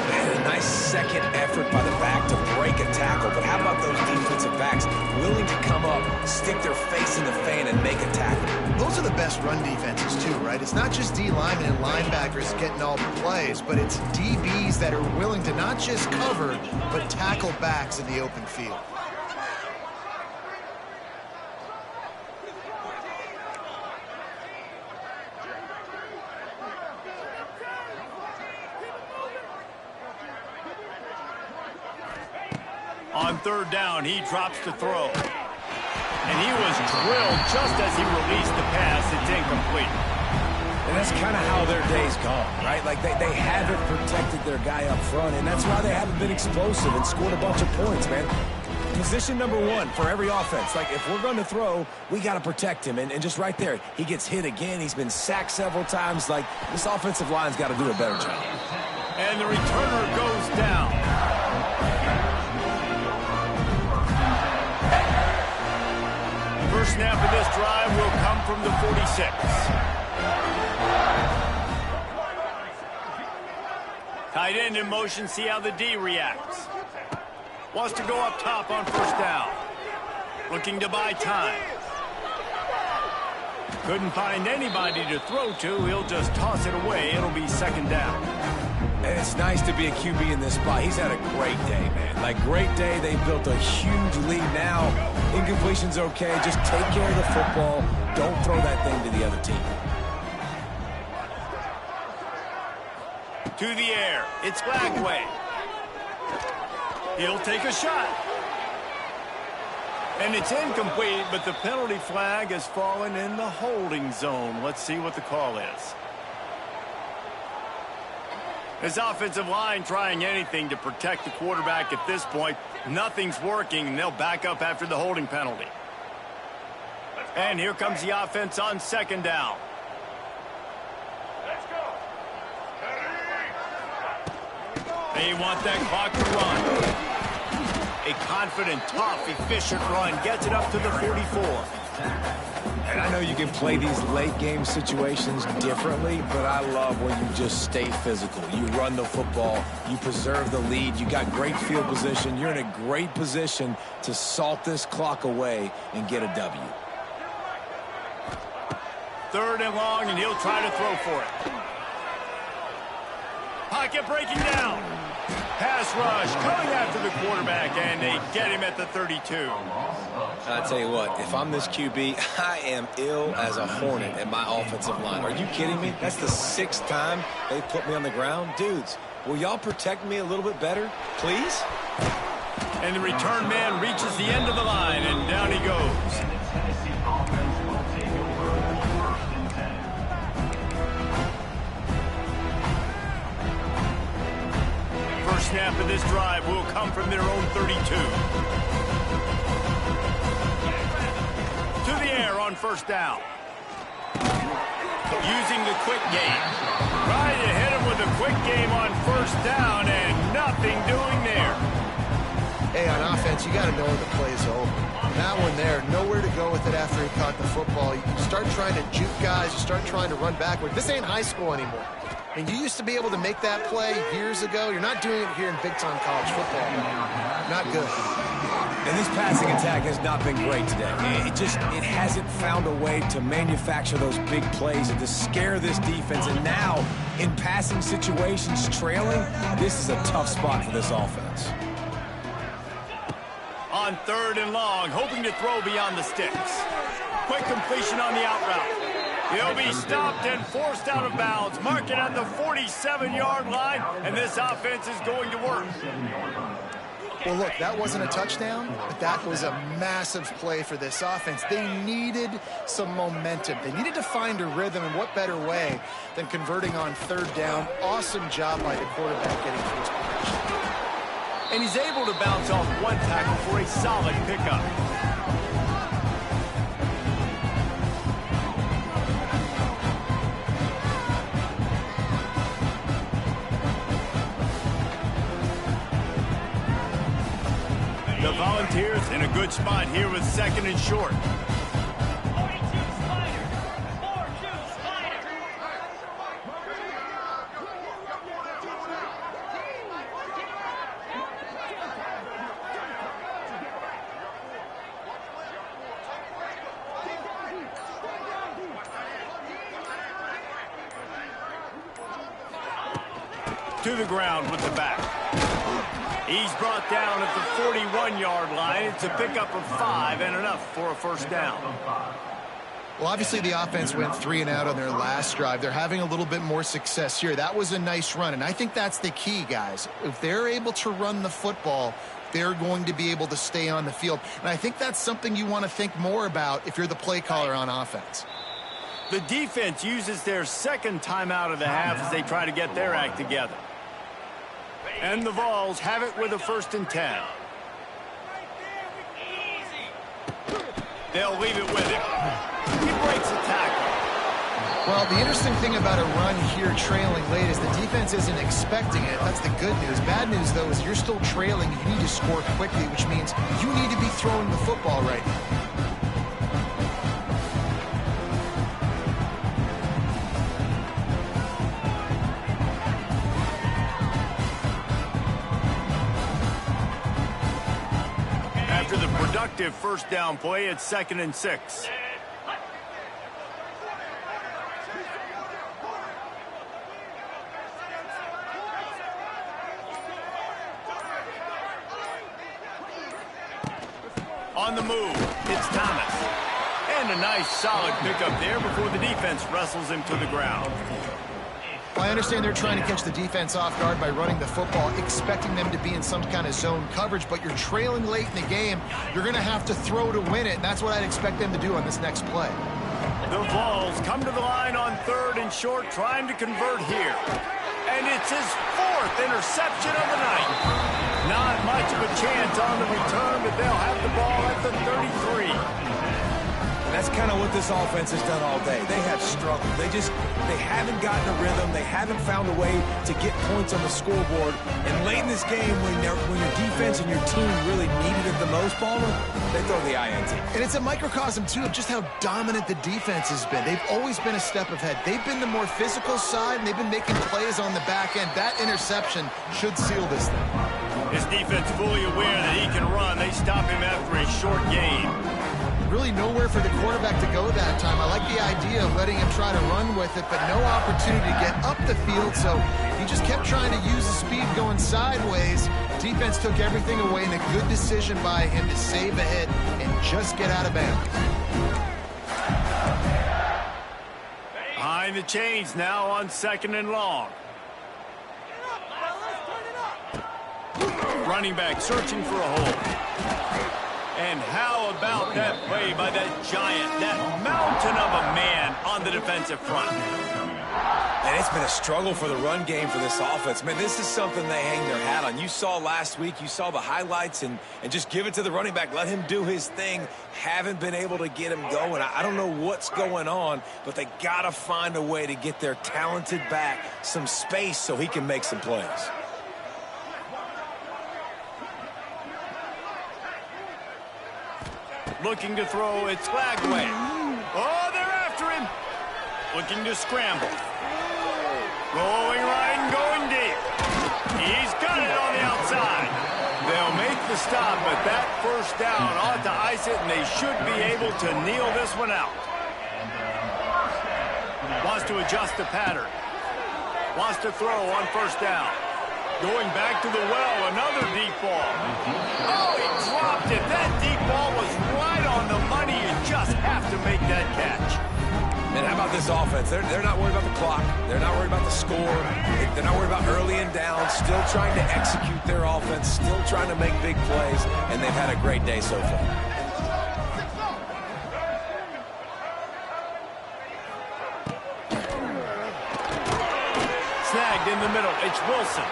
Man, a nice second effort by the back to break a tackle. But how about those defensive backs willing to come up, stick their face in the fan, and make a tackle? Those are the best run defenses, too, right? It's not just D linemen and linebackers getting all the plays, but it's DBs that are willing to not just cover, but tackle backs in the open field. On third down, he drops to throw. And he was drilled just as he released the pass. It's incomplete. And that's kind of how their day's gone, right? Like, they haven't protected their guy up front, and that's why they haven't been explosive and scored a bunch of points, man. position number one for every offense. Like, if we're going to throw, we got to protect him. And just right there, he gets hit again. He's been sacked several times. Like, this offensive line's got to do a better job. And the returner goes down. First snap of this drive will come from the 46. Tight end in motion, see how the D reacts. Wants to go up top on first down. Looking to buy time. Couldn't find anybody to throw to. He'll just toss it away. It'll be second down. And it's nice to be a QB in this spot. He's had a great day, man. Like, great day. They built a huge lead now. Incompletion's okay. Just take care of the football. Don't throw that thing to the other team. To the air. It's Flagway. He'll take a shot. And it's incomplete, but the penalty flag has fallen in the holding zone. Let's see what the call is. This offensive line trying anything to protect the quarterback at this point. Nothing's working, and they'll back up after the holding penalty. And here comes the offense on second down. They want that clock to run. A confident, tough, efficient run gets it up to the 44. And I know you can play these late-game situations differently, but I love when you just stay physical. You run the football, you preserve the lead, you got great field position, you're in a great position to salt this clock away and get a W. Third and long, and he'll try to throw for it. Pocket breaking down. Pass rush coming after the quarterback, and they get him at the 32. I tell you what, if I'm this QB, I am ill as a hornet at my offensive line. Are you kidding me? That's the 6th time they put me on the ground. Dudes, will y'all protect me a little bit better, please? And the return man reaches the end of the line, and down he goes. Snap of this drive will come from their own 32. To the air on first down. Using the quick game. Trying to hit him with a quick game on first down, and nothing doing there. Hey, on offense, you got to know when the play's over. That one there, nowhere to go with it after he caught the football. You start trying to juke guys. You start trying to run backward. This ain't high school anymore. And you used to be able to make that play years ago. You're not doing it here in big-time college football. Not good. And this passing attack has not been great today. It hasn't found a way to manufacture those big plays and to scare this defense. And now, in passing situations, trailing, this is a tough spot for this offense. On third and long, hoping to throw beyond the sticks. Quick completion on the out route. He'll be stopped and forced out of bounds. Mark it at the 47-yard line, and this offense is going to work. Well, look, that wasn't a touchdown, but that was a massive play for this offense. They needed some momentum. They needed to find a rhythm, and what better way than converting on third down. Awesome job by the quarterback getting to his position. And he's able to bounce off one tackle for a solid pickup. The Volunteers in a good spot here with second and short. 42 Spider. 4-2 Spider. To the ground with the back. He's brought down at the 41-yard line. It's a pickup of 5 and enough for a first down. Well, obviously the offense went 3 and out on their last drive. They're having a little bit more success here. That was a nice run, and I think that's the key, guys. If they're able to run the football, they're going to be able to stay on the field. And I think that's something you want to think more about if you're the play caller on offense. The defense uses their second timeout of the half as they try to get their act together. And the Vols have it with a 1st and 10. They'll leave it with him. He breaks the tackle. Well, the interesting thing about a run here trailing late is the defense isn't expecting it. That's the good news. Bad news, though, is you're still trailing. You need to score quickly, which means you need to be throwing the football right now. After the productive first down play, it's 2nd and 6. On the move, it's Thomas. And a nice solid pickup there before the defense wrestles him to the ground. I understand they're trying to catch the defense off guard by running the football, expecting them to be in some kind of zone coverage, but you're trailing late in the game. You're going to have to throw to win it, and that's what I'd expect them to do on this next play. The Vols come to the line on 3rd and short, trying to convert here. And it's his 4th interception of the night. Not much of a chance on the return, but they'll have the ball at the 33. And that's kind of what this offense has done all day. They have struggled. They haven't gotten a rhythm. They haven't found a way to get points on the scoreboard. And late in this game, when your defense and your team really needed it the most, Palmer, they throw the INT. And it's a microcosm, too, of just how dominant the defense has been. They've always been a step ahead. They've been the more physical side, and they've been making plays on the back end. That interception should seal this thing. His defense fully aware that he can run. They stop him after a short gain. Really nowhere for the quarterback to go that time. I like the idea of letting him try to run with it, but no opportunity to get up the field, so he just kept trying to use the speed going sideways. Defense took everything away, and a good decision by him to save a hit and just get out of bounds. Behind the chains now on 2nd and long. Running back searching for a hole. And how about that play by that giant, that mountain of a man on the defensive front? And it's been a struggle for the run game for this offense. Man, this is something they hang their hat on. You saw last week, you saw the highlights, and just give it to the running back. Let him do his thing. Haven't been able to get him going. I don't know what's going on, but they got to find a way to get their talented back some space so he can make some plays. Looking to throw, it's Lagway. Oh, they're after him. Looking to scramble. Going right and going deep. He's got it on the outside. They'll make the stop, but that first down ought to ice it, and they should be able to kneel this one out. Wants to adjust the pattern. Wants to throw on 1st down. Going back to the well, another deep ball. Oh, he dropped it. That deep ball was right on the money. You just have to make that catch. And how about this offense? They're not worried about the clock. They're not worried about the score. They're not worried about early and down. Still trying to execute their offense. Still trying to make big plays. And they've had a great day so far. Snagged in the middle. It's Wilson.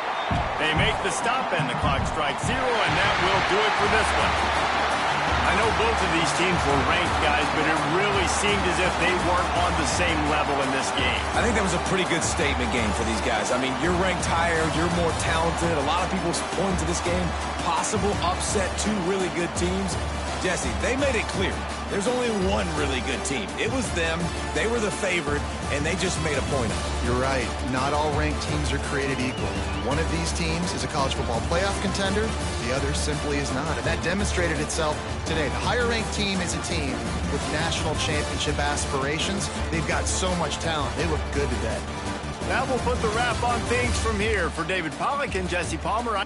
They make the stop, and the clock strikes 0, and that will do it for this one. I know both of these teams were ranked, guys, but it really seemed as if they weren't on the same level in this game. I think that was a pretty good statement game for these guys. I mean, you're ranked higher, you're more talented. A lot of people point to this game. Possible upset, 2 really good teams. Jesse, they made it clear. There's only one really good team. It was them. They were the favorite, and they just made a point of it. You're right. Not all ranked teams are created equal. One of these teams is a college football playoff contender. The other simply is not. And that demonstrated itself today. The higher-ranked team is a team with national championship aspirations. They've got so much talent. They look good today. That will put the wrap on things from here. For David Pollack and Jesse Palmer,